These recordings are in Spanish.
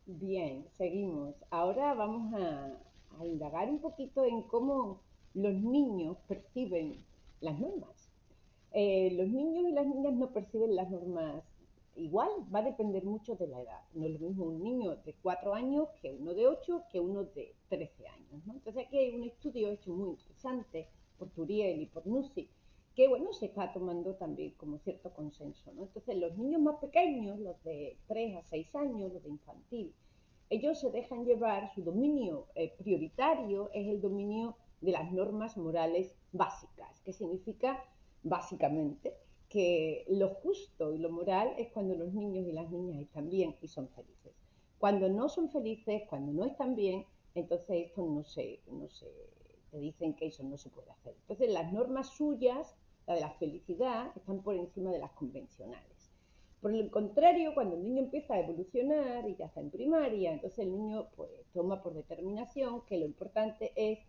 Bien, seguimos. Ahora vamos a indagar un poquito en cómo los niños perciben las normas. Los niños y las niñas no perciben las normas igual, va a depender mucho de la edad. No es lo mismo un niño de 4 años que uno de 8 que uno de 13 años, ¿no? Entonces aquí hay un estudio hecho muy interesante por Turiel y por Nusi, que bueno, se está tomando también como cierto consenso, ¿no? Entonces los niños más pequeños, los de 3 a 6 años, los de infantil, ellos se dejan llevar, su dominio prioritario es el dominio de las normas morales básicas, que significa básicamente que lo justo y lo moral es cuando los niños y las niñas están bien y son felices. Cuando no son felices, cuando no están bien, entonces esto no se te dicen que eso no se puede hacer. Entonces las normas suyas, la de la felicidad, están por encima de las convencionales. Por el contrario, cuando el niño empieza a evolucionar y ya está en primaria, entonces el niño pues toma por determinación que lo importante es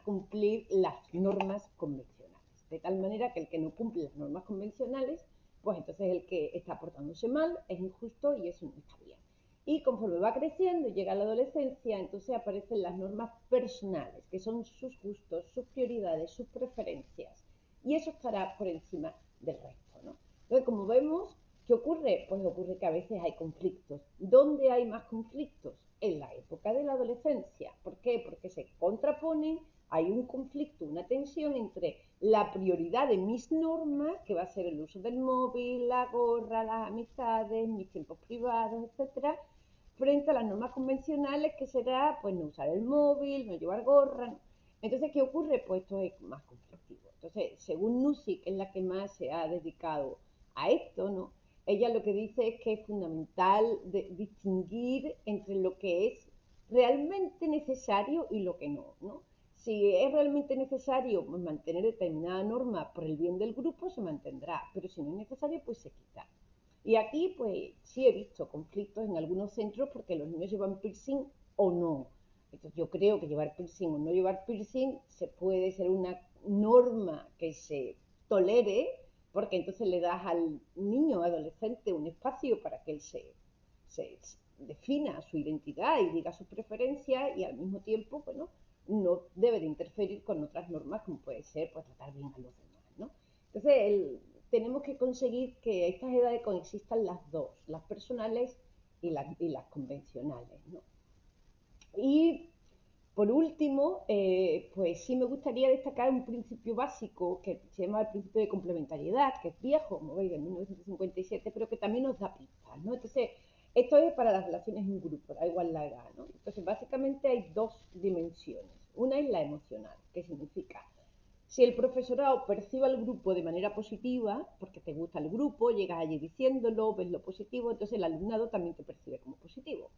cumplir las normas convencionales. De tal manera que el que no cumple las normas convencionales, pues entonces el que está portándose mal, es injusto y eso no está bien. Y conforme va creciendo y llega a la adolescencia, entonces aparecen las normas personales, que son sus gustos, sus prioridades, sus preferencias. Y eso estará por encima del resto, ¿no? Entonces, como vemos, ¿qué ocurre? Pues ocurre que a veces hay conflictos. ¿Dónde hay más conflictos? En la época de la adolescencia. ¿Por qué? Porque se contraponen, hay un conflicto, una tensión entre la prioridad de mis normas, que va a ser el uso del móvil, la gorra, las amistades, mis tiempos privados, etcétera, frente a las normas convencionales, que será pues no usar el móvil, no llevar gorra. ¿No? Entonces, ¿qué ocurre? Pues esto es más conflictivo. Entonces, según Nusi, que es la que más se ha dedicado a esto, ¿no? Ella lo que dice es que es fundamental distinguir entre lo que es realmente necesario y lo que no, ¿no? Si es realmente necesario pues, mantener determinada norma por el bien del grupo, se mantendrá, pero si no es necesario, pues se quita. Y aquí, pues, sí he visto conflictos en algunos centros porque los niños llevan piercing o no. Entonces, yo creo que llevar piercing o no llevar piercing se puede ser una norma que se tolere, porque entonces le das al niño o adolescente un espacio para que él se defina su identidad y diga sus preferencias y al mismo tiempo, bueno, no debe de interferir con otras normas como puede ser pues tratar bien a los demás, ¿no? Entonces, tenemos que conseguir que a estas edades coexistan las dos, las personales y las convencionales, ¿no? Y por último, pues sí me gustaría destacar un principio básico que se llama el principio de complementariedad, que es viejo, como veis, de 1957, pero que también nos da pistas, ¿no? Entonces, esto es para las relaciones en grupo, da igual la edad, ¿no? Entonces, básicamente hay dos dimensiones. Una es la emocional, que significa si el profesorado percibe al grupo de manera positiva, porque te gusta el grupo, llegas allí diciéndolo, ves lo positivo, entonces el alumnado también te percibe como positivo.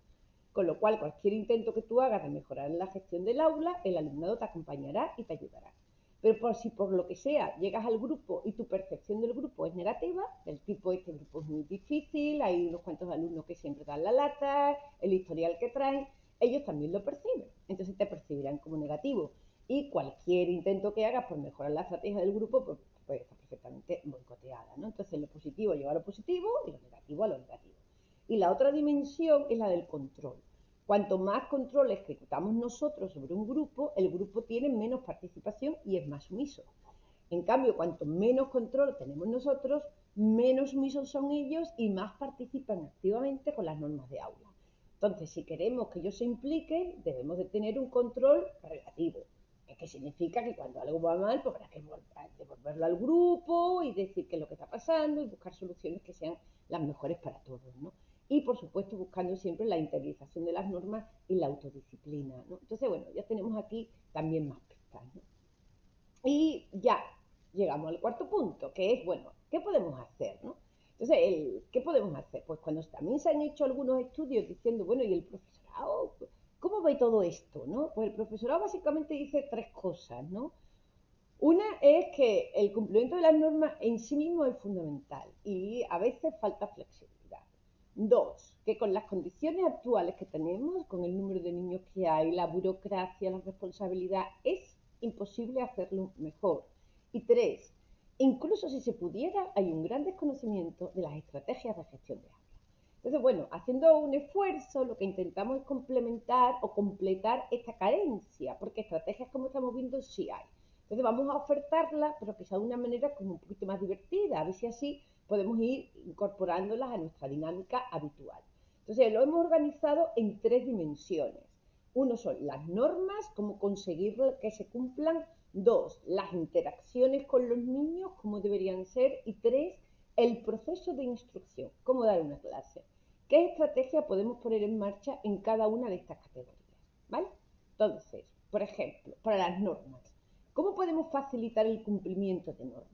Con lo cual, cualquier intento que tú hagas de mejorar la gestión del aula, el alumnado te acompañará y te ayudará. Pero si por lo que sea llegas al grupo y tu percepción del grupo es negativa, del tipo este grupo es muy difícil, hay unos cuantos alumnos que siempre dan la lata, el historial que traen, ellos también lo perciben, entonces te percibirán como negativo. Y cualquier intento que hagas por mejorar la estrategia del grupo, pues está perfectamente boicoteada, ¿no? Entonces lo positivo lleva a lo positivo y lo negativo a lo negativo. Y la otra dimensión es la del control. Cuanto más control ejecutamos nosotros sobre un grupo, el grupo tiene menos participación y es más sumiso. En cambio, cuanto menos control tenemos nosotros, menos sumisos son ellos y más participan activamente con las normas de aula. Entonces, si queremos que ellos se impliquen, debemos de tener un control relativo, que significa que cuando algo va mal, pues habrá que devolverlo al grupo y decir qué es lo que está pasando y buscar soluciones que sean las mejores para todos, ¿no? Y, por supuesto, buscando siempre la interiorización de las normas y la autodisciplina, ¿no? Entonces, bueno, ya tenemos aquí también más pistas, ¿no? Y ya llegamos al cuarto punto, que es, bueno, ¿qué podemos hacer, no? Entonces, ¿qué podemos hacer? Pues cuando también se han hecho algunos estudios diciendo, bueno, ¿y el profesorado? ¿Cómo ve todo esto, no? Pues el profesorado básicamente dice tres cosas, ¿no? Una es que el cumplimiento de las normas en sí mismo es fundamental y a veces falta flexibilidad. Dos, que con las condiciones actuales que tenemos, con el número de niños que hay, la burocracia, la responsabilidad, es imposible hacerlo mejor. Y tres, incluso si se pudiera, hay un gran desconocimiento de las estrategias de gestión de agua. Entonces, bueno, haciendo un esfuerzo, lo que intentamos es complementar o completar esta carencia, porque estrategias, como estamos viendo, sí hay. Entonces vamos a ofertarlas, pero quizá de una manera como un poquito más divertida, a ver si así podemos ir incorporándolas a nuestra dinámica habitual. Entonces lo hemos organizado en 3 dimensiones. Uno son las normas, cómo conseguir que se cumplan. 2, las interacciones con los niños, cómo deberían ser. Y 3, el proceso de instrucción, cómo dar una clase. ¿Qué estrategia podemos poner en marcha en cada una de estas categorías? ¿Vale? Entonces, por ejemplo, para las normas, ¿cómo podemos facilitar el cumplimiento de normas?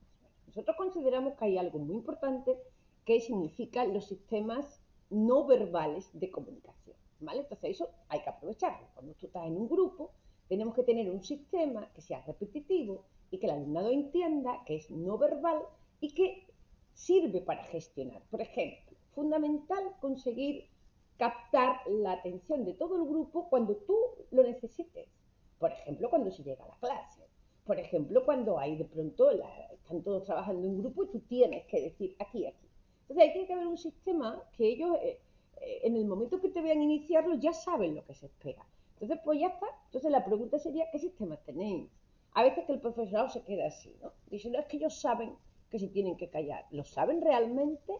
Nosotros consideramos que hay algo muy importante que significa los sistemas no verbales de comunicación, ¿vale? Entonces eso hay que aprovecharlo. Cuando tú estás en un grupo, tenemos que tener un sistema que sea repetitivo y que el alumnado entienda que es no verbal y que sirve para gestionar. Por ejemplo, fundamental conseguir captar la atención de todo el grupo cuando tú lo necesites. Por ejemplo, cuando se llega a la clase. Por ejemplo, cuando hay de pronto, están todos trabajando en un grupo y tú tienes que decir aquí, aquí. Entonces ahí tiene que haber un sistema que ellos, en el momento que te vean iniciarlo, ya saben lo que se espera. Entonces, pues ya está. Entonces la pregunta sería, ¿qué sistema tenéis? A veces que el profesorado se queda así, ¿no? Dice, no, es que ellos saben que se tienen que callar. ¿Lo saben realmente?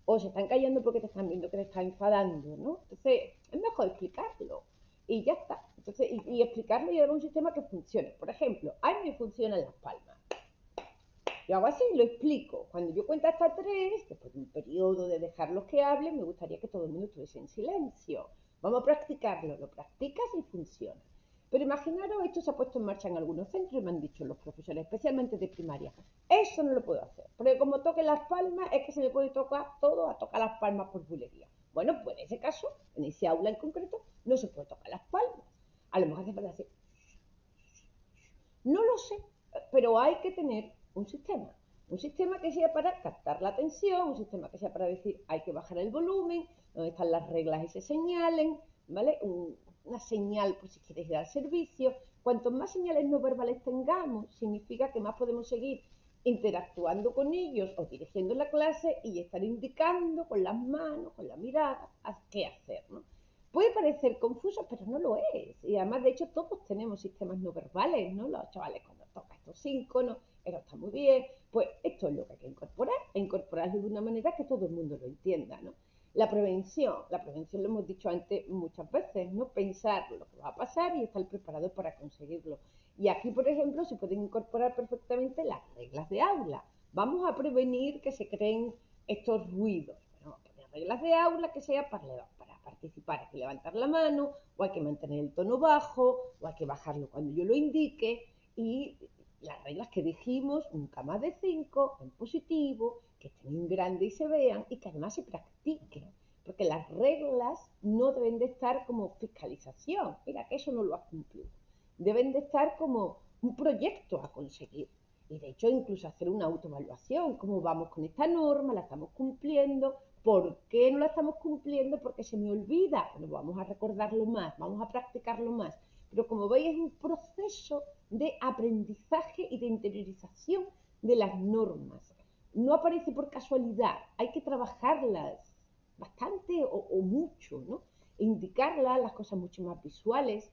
¿O se están callando porque te están viendo que te estás enfadando, ¿no? Entonces, es mejor explicarlo. Y ya está. Entonces, y explicarlo y dar un sistema que funcione. Por ejemplo, a mí me funcionan las palmas. Yo hago así, lo explico. Cuando yo cuento hasta 3, después de un periodo de dejarlos que hablen, me gustaría que todo el mundo estuviese en silencio. Vamos a practicarlo. Lo practicas y funciona. Pero imaginaros, esto se ha puesto en marcha en algunos centros y me han dicho los profesores, especialmente de primaria, eso no lo puedo hacer, porque como toque las palmas, es que se me puede tocar todo a tocar las palmas por bulería. Bueno, pues en ese caso, en ese aula en concreto, no se puede tocar las palmas. A lo mejor hace falta hacer, no lo sé, pero hay que tener un sistema que sea para captar la atención, un sistema que sea para decir hay que bajar el volumen, donde están las reglas y se señalen, ¿vale? Una señal por si quieres ir al servicio. Cuanto más señales no verbales tengamos, significa que más podemos seguir interactuando con ellos o dirigiendo la clase y estar indicando con las manos, con la mirada, qué hacer, ¿no? Puede parecer confuso, pero no lo es. Y además, de hecho, todos tenemos sistemas no verbales, ¿no? Los chavales cuando tocan estos símbolos, eso está muy bien. Pues esto es lo que hay que incorporar, e incorporarlo de una manera que todo el mundo lo entienda, ¿no? La prevención lo hemos dicho antes muchas veces, ¿no? Pensar lo que va a pasar y estar preparado para conseguirlo. Y aquí, por ejemplo, se pueden incorporar perfectamente las reglas de aula. Vamos a prevenir que se creen estos ruidos. Bueno, poner reglas de aula que sea para participar. Hay que levantar la mano, o hay que mantener el tono bajo, o hay que bajarlo cuando yo lo indique. Y las reglas que dijimos, nunca más de 5, en positivo, que estén en grande y se vean, y que además se practiquen. Porque las reglas no deben de estar como fiscalización. Mira, que eso no lo has cumplido. Deben de estar como un proyecto a conseguir. Y de hecho, incluso hacer una autoevaluación. ¿Cómo vamos con esta norma? ¿La estamos cumpliendo? ¿Por qué no la estamos cumpliendo? Porque se me olvida. Bueno, vamos a recordarlo más, vamos a practicarlo más. Pero como veis, es un proceso de aprendizaje y de interiorización de las normas. No aparece por casualidad, hay que trabajarlas bastante o mucho, ¿no? E indicarlas, las cosas mucho más visuales.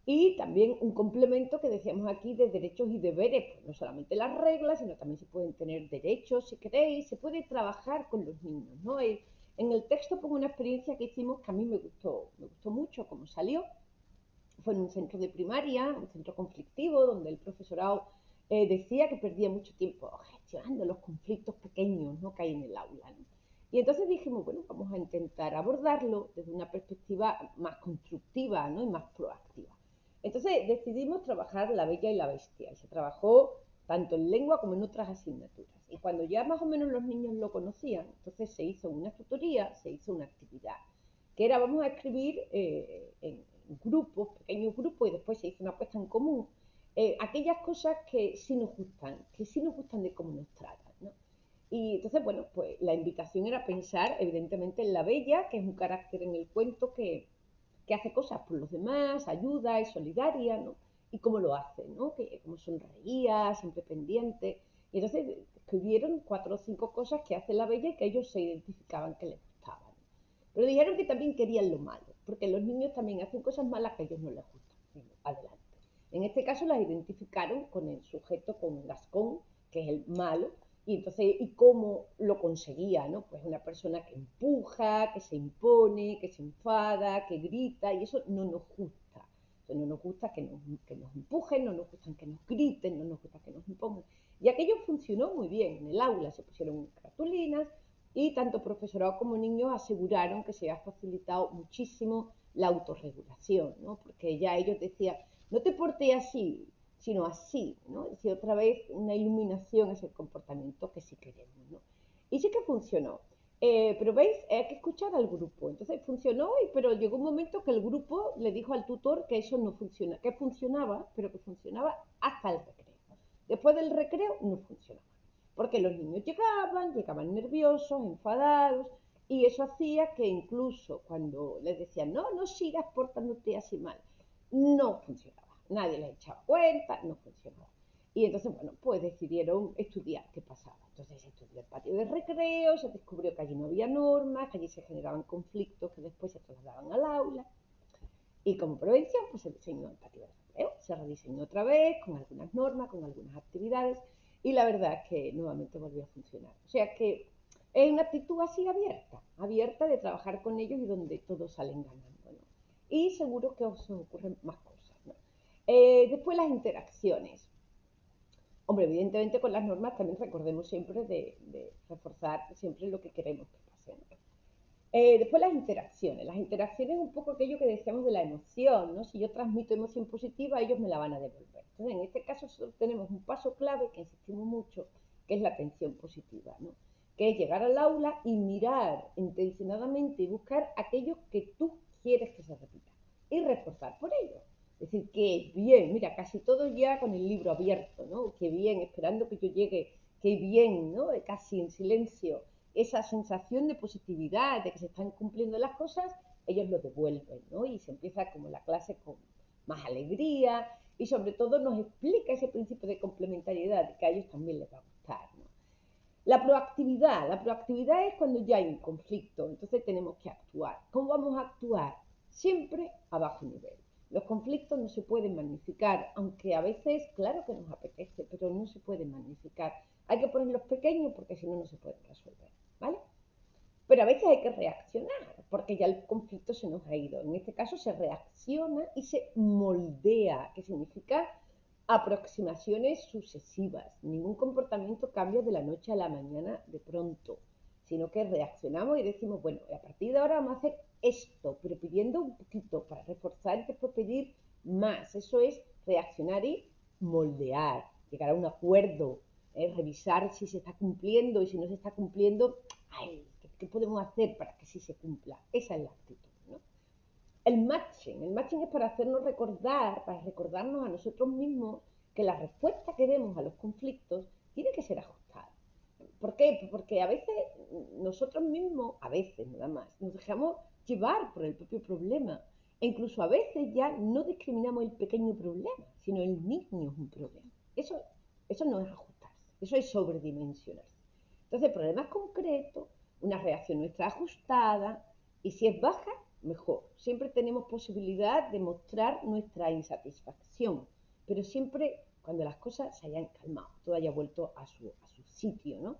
Y también un complemento que decíamos aquí de derechos y deberes, pues no solamente las reglas, sino también se pueden tener derechos si queréis, se puede trabajar con los niños, ¿no? En el texto pongo una experiencia que hicimos que a mí me gustó mucho cómo salió. Fue en un centro de primaria, un centro conflictivo, donde el profesorado decía que perdía mucho tiempo gestionando los conflictos pequeños, ¿no?, que hay en el aula, ¿no? Y entonces dijimos, bueno, vamos a intentar abordarlo desde una perspectiva más constructiva, ¿no?, y más proactiva. Entonces decidimos trabajar La Bella y la Bestia, y se trabajó tanto en lengua como en otras asignaturas. Y cuando ya más o menos los niños lo conocían, entonces se hizo una tutoría, se hizo una actividad, que era vamos a escribir en grupos, pequeños grupos, y después se hizo una puesta en común, aquellas cosas que sí nos gustan de cómo nos tratan, ¿no? Y entonces, bueno, pues la invitación era pensar, evidentemente, en la Bella, que es un carácter en el cuento que hace cosas por los demás, ayuda, es solidaria, ¿no? Y cómo lo hace, ¿no? Que como sonreía, siempre pendiente. Y entonces escribieron 4 o 5 cosas que hace la Bella y que ellos se identificaban que les gustaban. pero dijeron que también querían lo malo, porque los niños también hacen cosas malas que a ellos no les gustan. Adelante. En este caso las identificaron con el sujeto, con Gascón, que es el malo, y entonces, ¿y cómo lo conseguía? ¿No? Pues una persona que empuja, que se impone, que se enfada, que grita, y eso no nos gusta. No nos gusta que nos empujen, no nos gusta que nos griten, no nos gusta que nos impongan. Y aquello funcionó muy bien. En el aula se pusieron cartulinas y tanto profesorado como niños aseguraron que se ha facilitado muchísimo la autorregulación, ¿no? Porque ya ellos decían, no te portes así, sino así, ¿no? Es decir, otra vez una iluminación es el comportamiento que sí queremos, ¿no? Y sí que funcionó. Pero veis, hay que escuchar al grupo. Entonces funcionó, pero llegó un momento que el grupo le dijo al tutor que eso no funciona, que funcionaba, pero que funcionaba hasta el recreo. Después del recreo no funcionaba, porque los niños llegaban nerviosos, enfadados, y eso hacía que incluso cuando les decían, no, no sigas portándote así mal, no funcionaba. Nadie les echaba cuenta, no funcionaba. Y entonces, bueno, pues decidieron estudiar qué pasaba. Entonces se estudió el patio de recreo, se descubrió que allí no había normas, que allí se generaban conflictos que después se trasladaban al aula. Y como prevención, pues se diseñó el patio de recreo, se rediseñó otra vez con algunas normas, con algunas actividades, y la verdad es que nuevamente volvió a funcionar. O sea que es una actitud así abierta, abierta de trabajar con ellos y donde todos salen ganando, ¿no? Y seguro que os ocurren más cosas, ¿no? Después las interacciones. Hombre, evidentemente con las normas también recordemos siempre de reforzar siempre lo que queremos que pase, ¿no? Después las interacciones es un poco aquello que decíamos de la emoción, ¿no? Si yo transmito emoción positiva, ellos me la van a devolver. Entonces, en este caso solo tenemos un paso clave que insistimos mucho, que es la atención positiva, ¿no? Que es llegar al aula y mirar intencionadamente y buscar aquello que tú quieres que se repita y reforzar por ello. Es decir, que bien, mira, casi todos ya con el libro abierto, ¿no? Que bien, esperando que yo llegue, que bien, ¿no? Casi en silencio, esa sensación de positividad, de que se están cumpliendo las cosas, ellos lo devuelven, ¿no? Y se empieza como la clase con más alegría y sobre todo nos explica ese principio de complementariedad que a ellos también les va a gustar, ¿no? La proactividad es cuando ya hay un conflicto, entonces tenemos que actuar. ¿Cómo vamos a actuar? Siempre a bajo nivel. Los conflictos no se pueden magnificar, aunque a veces, claro que nos apetece, pero no se pueden magnificar. Hay que ponerlos pequeños porque si no, no se pueden resolver, ¿vale? Pero a veces hay que reaccionar, porque ya el conflicto se nos ha ido. En este caso se reacciona y se moldea, que significa aproximaciones sucesivas. Ningún comportamiento cambia de la noche a la mañana de pronto, sino que reaccionamos y decimos, bueno, a partir de ahora vamos a hacer esto, pero pidiendo un poquito para reforzar y después pedir más. Eso es reaccionar y moldear, llegar a un acuerdo, revisar si se está cumpliendo y si no se está cumpliendo, ay, ¿qué podemos hacer para que sí se cumpla? Esa es la actitud, ¿no? El matching es para hacernos recordar, para recordarnos a nosotros mismos que la respuesta que demos a los conflictos tiene que ser ajustada. ¿Por qué? Porque a veces nosotros mismos, a veces nada más, nos dejamos llevar por el propio problema. E incluso a veces ya no discriminamos el pequeño problema, sino el niño es un problema. Eso no es ajustarse, eso es sobredimensionarse. Entonces, problemas concretos, una reacción nuestra ajustada, y si es baja, mejor. Siempre tenemos posibilidad de mostrar nuestra insatisfacción, pero siempre cuando las cosas se hayan calmado, todo haya vuelto a su sitio, ¿no?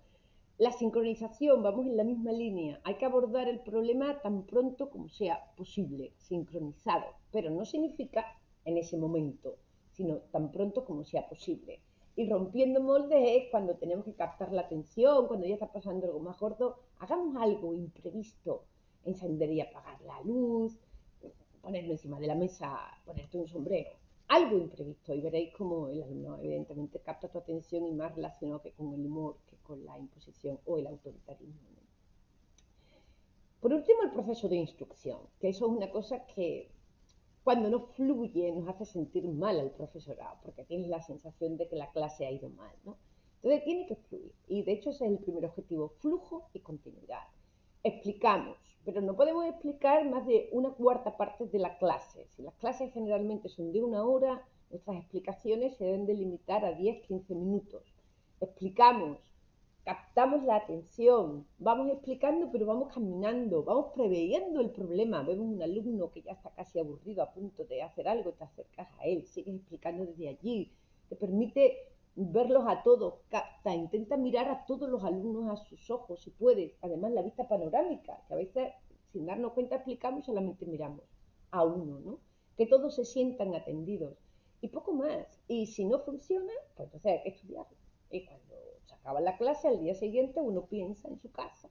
La sincronización, vamos en la misma línea. Hay que abordar el problema tan pronto como sea posible, sincronizado, pero no significa en ese momento, sino tan pronto como sea posible. Y rompiendo moldes es cuando tenemos que captar la atención, cuando ya está pasando algo más gordo, hagamos algo imprevisto, encender y apagar la luz, ponerlo encima de la mesa, ponerte un sombrero, algo imprevisto, y veréis cómo el alumno evidentemente capta tu atención y más relacionado que con el humor que con la imposición o el autoritarismo, ¿no? Por último, el proceso de instrucción, que eso es una cosa que cuando no fluye nos hace sentir mal al profesorado, porque tienes la sensación de que la clase ha ido mal, ¿no? Entonces tiene que fluir, y de hecho ese es el primer objetivo, flujo y continuidad. Explicamos, pero no podemos explicar más de una cuarta parte de la clase. Si las clases generalmente son de una hora, nuestras explicaciones se deben de limitar a 10-15 minutos. Explicamos captamos la atención, vamos explicando, pero vamos caminando, vamos preveyendo el problema. Vemos un alumno que ya está casi aburrido, a punto de hacer algo, te acercas a él, sigues explicando desde allí, te permite verlos a todos, capta, intenta mirar a todos los alumnos a sus ojos, si puedes. Además, la vista panorámica, que a veces, sin darnos cuenta, explicamos y solamente miramos a uno, ¿no? Que todos se sientan atendidos. Y poco más. Y si no funciona, pues entonces hay que estudiarlo. Y cuando se acaba la clase, al día siguiente uno piensa en su casa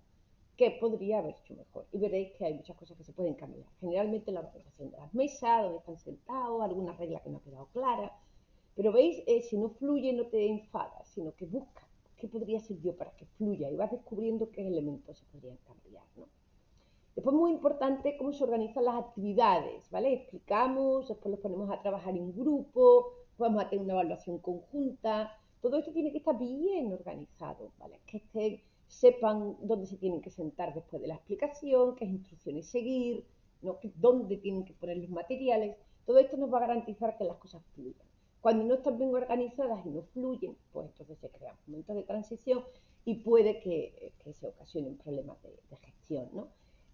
qué podría haber hecho mejor. Y veréis que hay muchas cosas que se pueden cambiar. Generalmente la organización de las mesas, donde están sentados, alguna regla que no ha quedado clara. Pero veis, si no fluye, no te enfadas, sino que buscas qué podría ser yo para que fluya y vas descubriendo qué elementos se podrían cambiar, ¿no? Después, muy importante, cómo se organizan las actividades, ¿vale? Explicamos, después los ponemos a trabajar en grupo, vamos a tener una evaluación conjunta. Todo esto tiene que estar bien organizado, ¿vale? Sepan dónde se tienen que sentar después de la explicación, qué instrucciones seguir, ¿no? Dónde tienen que poner los materiales. Todo esto nos va a garantizar que las cosas fluyan. Cuando no están bien organizadas y no fluyen, pues entonces se crean momentos de transición y puede que se ocasionen problemas de gestión, ¿no?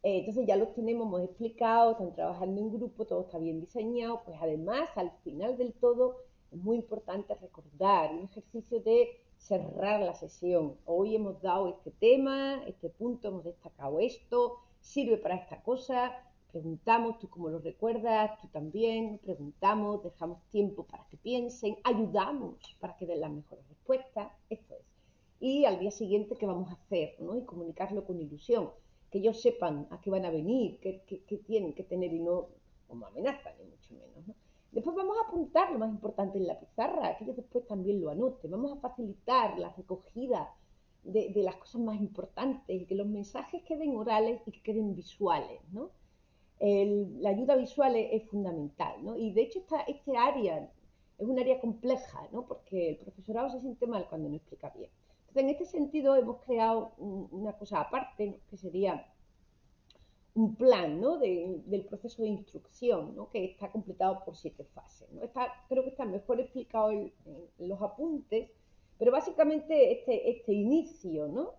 Entonces ya los tenemos, hemos explicado, están trabajando en grupo, todo está bien diseñado. Pues además, al final del todo, es muy importante recordar un ejercicio de cerrar la sesión. Hoy hemos dado este tema, este punto, hemos destacado esto, sirve para esta cosa. Preguntamos, tú cómo lo recuerdas, tú también, preguntamos, dejamos tiempo para que piensen, ayudamos para que den las mejores respuestas, esto es. Y al día siguiente, ¿qué vamos a hacer? ¿No? Y comunicarlo con ilusión, que ellos sepan a qué van a venir, qué tienen que tener y no como amenaza, ni mucho menos, ¿no? Después vamos a apuntar lo más importante en la pizarra, que ellos después también lo anoten. Vamos a facilitar la recogida de las cosas más importantes y que los mensajes queden orales y que queden visuales, ¿no? La ayuda visual es fundamental, ¿no? Y de hecho este área es un área compleja, ¿no? Porque el profesorado se siente mal cuando no explica bien. Entonces, en este sentido, hemos creado una cosa aparte, ¿no? Que sería un plan, ¿no? Del proceso de instrucción, ¿no? Que está completado por 7 fases, ¿no? Creo que está mejor explicado en los apuntes, pero básicamente este inicio, ¿no?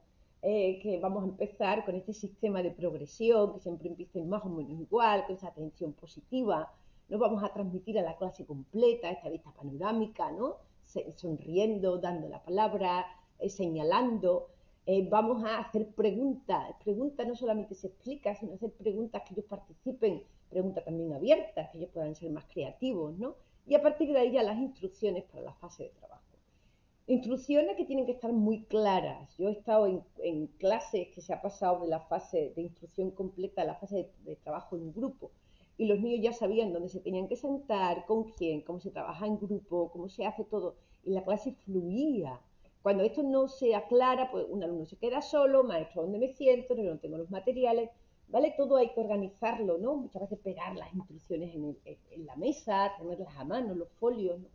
Que vamos a empezar con este sistema de progresión, que siempre empiece más o menos igual, con esa atención positiva. Nos vamos a transmitir a la clase completa esta vista panorámica, ¿no? Sonriendo, dando la palabra, señalando. Vamos a hacer preguntas. Preguntas no solamente se explica, sino hacer preguntas que ellos participen, preguntas también abiertas, que ellos puedan ser más creativos, ¿no? Y a partir de ahí ya las instrucciones para la fase de trabajo. Instrucciones que tienen que estar muy claras. Yo he estado en clases que se ha pasado de la fase de instrucción completa a la fase de trabajo en un grupo. Y los niños ya sabían dónde se tenían que sentar, con quién, cómo se trabaja en grupo, cómo se hace todo. Y la clase fluía. Cuando esto no se aclara, pues un alumno se queda solo, maestro, ¿dónde me siento? No tengo los materiales. ¿Vale? Todo hay que organizarlo, ¿no? Muchas veces pegar las instrucciones en la mesa, tenerlas a mano, los folios, ¿no?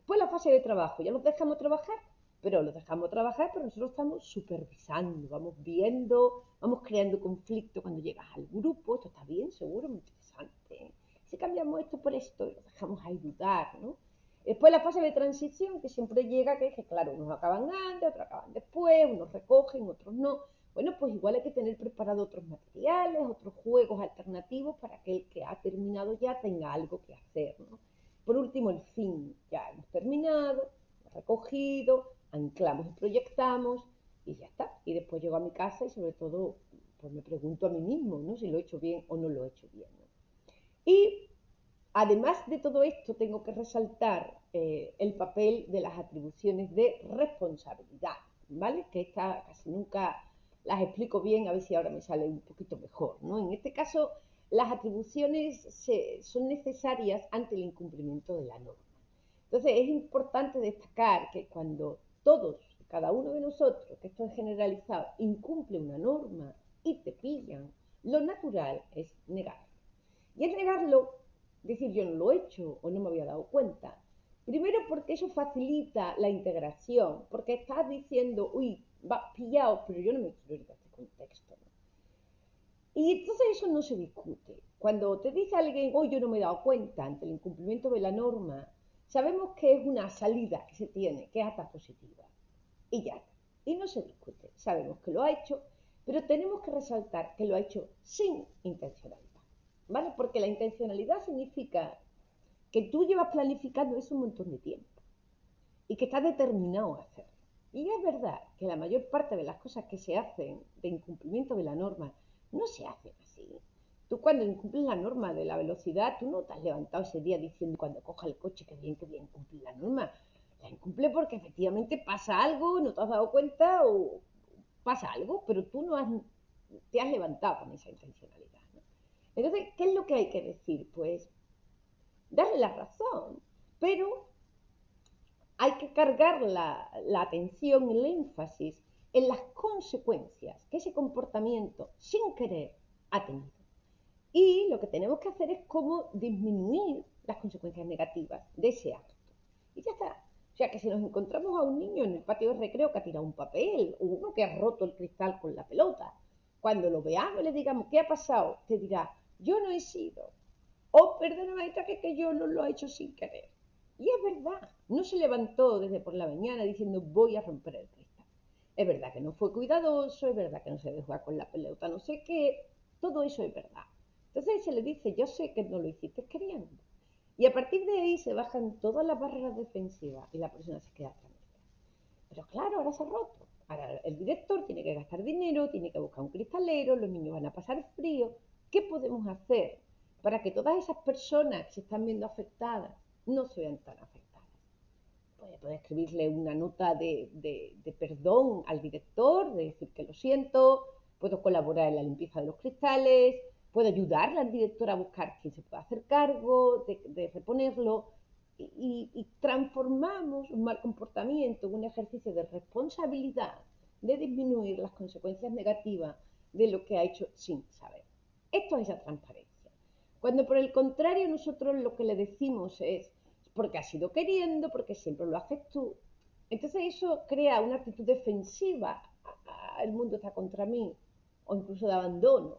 Pues la fase de trabajo, ya los dejamos trabajar, pero nosotros estamos supervisando, vamos viendo, vamos creando conflicto cuando llegas al grupo, esto está bien, seguro, muy interesante, ¿eh? Si cambiamos esto por esto, lo dejamos ahí dudar, ¿no? Después la fase de transición, que siempre llega, que es que claro, unos acaban antes, otros acaban después, unos recogen, otros no. Bueno, pues igual hay que tener preparado otros materiales, otros juegos alternativos para que el que ha terminado ya tenga algo que hacer, ¿no? Por último, el fin. Ya hemos terminado, hemos recogido, anclamos y proyectamos y ya está. Y después llego a mi casa y sobre todo pues me pregunto a mí mismo, ¿no? Si lo he hecho bien o no lo he hecho bien, ¿no? Y además de todo esto, tengo que resaltar el papel de las atribuciones de responsabilidad, ¿vale? Que esta casi nunca las explico bien, a ver si ahora me sale un poquito mejor, ¿no? En este caso, las atribuciones son necesarias ante el incumplimiento de la norma. Entonces, es importante destacar que cuando todos, cada uno de nosotros, que esto es generalizado, incumple una norma y te pillan, lo natural es negar. Y es negarlo, decir yo no lo he hecho o no me había dado cuenta. Primero porque eso facilita la integración, porque estás diciendo, uy, va pillado, pero yo no me quiero ir de este contexto, ¿no? Y entonces eso no se discute. Cuando te dice alguien, hoy yo no me he dado cuenta ante el incumplimiento de la norma, sabemos que es una salida que se tiene, que es hasta positiva. Y ya está. y no se discute. Sabemos que lo ha hecho, pero tenemos que resaltar que lo ha hecho sin intencionalidad, ¿vale? Porque la intencionalidad significa que tú llevas planificando eso un montón de tiempo y que estás determinado a hacerlo. Y es verdad que la mayor parte de las cosas que se hacen de incumplimiento de la norma no se hacen así. Tú cuando incumples la norma de la velocidad, tú no te has levantado ese día diciendo cuando coja el coche que bien cumplir la norma. La incumple porque efectivamente pasa algo, no te has dado cuenta o pasa algo, pero tú no te has levantado con esa intencionalidad, ¿no? Entonces, ¿qué es lo que hay que decir? Pues darle la razón, pero hay que cargar la atención y el énfasis en las consecuencias que ese comportamiento sin querer ha tenido. Y lo que tenemos que hacer es cómo disminuir las consecuencias negativas de ese acto. Y ya está. O sea que si nos encontramos a un niño en el patio de recreo que ha tirado un papel, o uno que ha roto el cristal con la pelota, cuando lo veamos y le digamos, ¿qué ha pasado? Te dirá, yo no he sido. O, perdona maestra, que yo no lo he hecho sin querer. Y es verdad, no se levantó desde por la mañana diciendo voy a romper el cristal. Es verdad que no fue cuidadoso, es verdad que no se dejó jugar con la pelota, no sé qué, todo eso es verdad. Entonces se le dice, yo sé que no lo hiciste queriendo. Y a partir de ahí se bajan todas las barreras defensivas y la persona se queda tranquila. Pero claro, ahora se ha roto. Ahora el director tiene que gastar dinero, tiene que buscar un cristalero, los niños van a pasar frío. ¿Qué podemos hacer para que todas esas personas que se están viendo afectadas no se vean tan afectadas? Puede escribirle una nota de perdón al director, de decir que lo siento, puedo colaborar en la limpieza de los cristales, puedo ayudarle al director a buscar quién se puede hacer cargo de reponerlo y transformamos un mal comportamiento en un ejercicio de responsabilidad, de disminuir las consecuencias negativas de lo que ha hecho sin saber. Esto es la transparencia. Cuando por el contrario nosotros lo que le decimos es porque ha sido queriendo, porque siempre lo haces tú. Entonces eso crea una actitud defensiva, el mundo está contra mí, o incluso de abandono.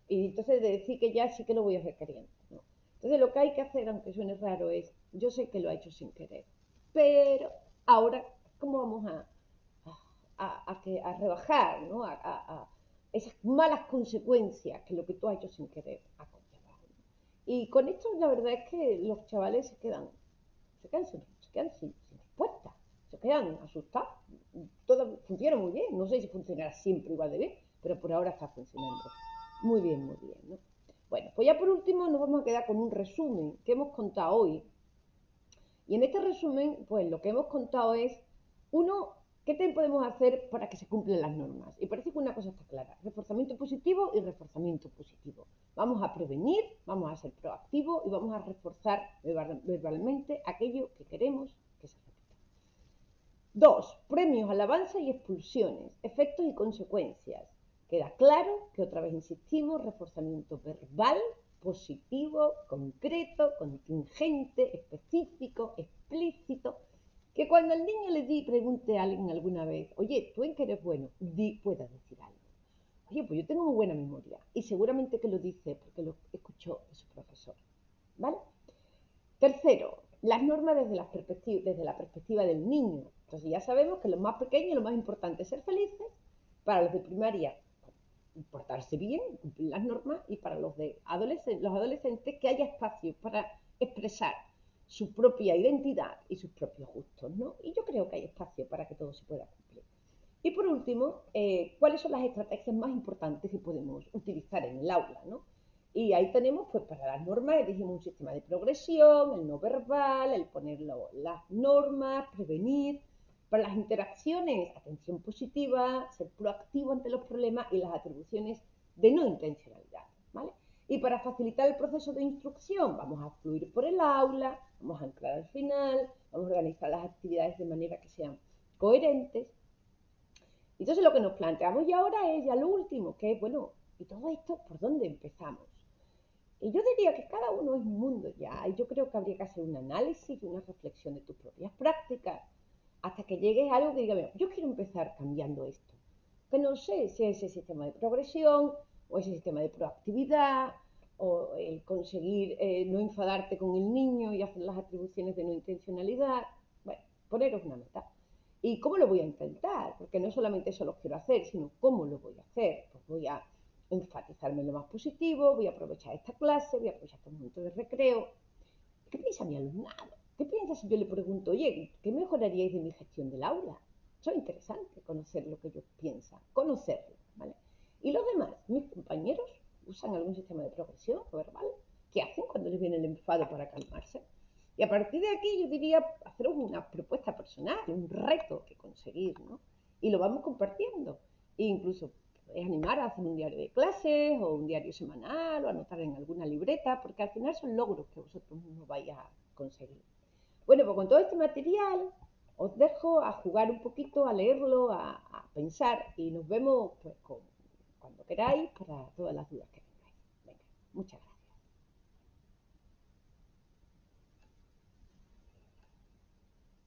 Y entonces de decir que ya sí que lo voy a hacer queriendo, ¿no? Entonces lo que hay que hacer, aunque suene raro, es, yo sé que lo ha hecho sin querer, pero ahora, ¿cómo vamos a rebajar, ¿no? A esas malas consecuencias que lo que tú has hecho sin querer ha conllevado, ¿no? Y con esto la verdad es que los chavales se quedan sin respuesta, se quedan asustados. Todo funciona muy bien, no sé si funcionará siempre igual de bien, pero por ahora está funcionando muy bien, ¿no? Bueno, pues ya por último nos vamos a quedar con un resumen que hemos contado hoy. Y en este resumen, pues lo que hemos contado es, uno, ¿qué podemos hacer para que se cumplan las normas? Y parece que una cosa está clara, reforzamiento positivo y reforzamiento positivo. Vamos a prevenir, vamos a ser proactivos y vamos a reforzar verbalmente aquello que queremos que se repita. 2. Premios, alabanza y expulsiones, efectos y consecuencias. Queda claro que otra vez insistimos, reforzamiento verbal, positivo, concreto, contingente, específico, explícito. Que cuando el niño le pregunte a alguien alguna vez, oye, ¿tú en qué eres bueno? Pueda decir algo. Oye, pues yo tengo muy buena memoria. Y seguramente que lo dice porque lo escuchó de su profesor. ¿Vale? Tercero, las normas desde la perspectiva del niño. Entonces ya sabemos que lo más pequeño, lo más importante es ser felices. Para los de primaria, portarse bien, cumplir las normas. Y para los adolescentes, que haya espacio para expresar su propia identidad y sus propios gustos, ¿no? Y yo creo que hay espacio para que todo se pueda cumplir. Y por último, ¿cuáles son las estrategias más importantes que podemos utilizar en el aula, ¿no? Y ahí tenemos, pues para las normas, dijimos un sistema de progresión, el no verbal, el poner las normas, prevenir. Para las interacciones, atención positiva, ser proactivo ante los problemas y las atribuciones de no intencionalidad, ¿vale? Y para facilitar el proceso de instrucción, vamos a fluir por el aula, vamos a anclar al final, vamos a organizar las actividades de manera que sean coherentes. Entonces lo que nos planteamos ya ahora es ya lo último, que es, bueno, ¿y todo esto por dónde empezamos? Y yo diría que cada uno es un mundo ya, y yo creo que habría que hacer un análisis y una reflexión de tus propias prácticas, hasta que llegues a algo que diga, yo quiero empezar cambiando esto. Que no sé si es ese sistema de progresión, o ese sistema de proactividad, o el conseguir no enfadarte con el niño y hacer las atribuciones de no intencionalidad. Bueno, poneros una meta. ¿Y cómo lo voy a intentar? Porque no solamente eso lo quiero hacer, sino cómo lo voy a hacer. Pues voy a enfatizarme en lo más positivo, voy a aprovechar esta clase, voy a aprovechar este momento de recreo. ¿Qué piensa mi alumnado? ¿Qué piensa si yo le pregunto, oye, ¿qué mejoraríais de mi gestión del aula? Eso es interesante, conocer lo que ellos piensan, conocerlo, ¿vale? Y los demás, mis compañeros, usan algún sistema de progresión verbal. ¿Qué hacen cuando les viene el enfado para calmarse? Y a partir de aquí yo diría haceros una propuesta personal, un reto que conseguir, ¿no? Y lo vamos compartiendo. E incluso es animar a hacer un diario de clases o un diario semanal o anotar en alguna libreta, porque al final son logros que vosotros mismos vais a conseguir. Bueno, pues con todo este material os dejo a jugar un poquito, a leerlo, a pensar y nos vemos pues cuando queráis para todas las dudas que tengáis. Venga, muchas gracias.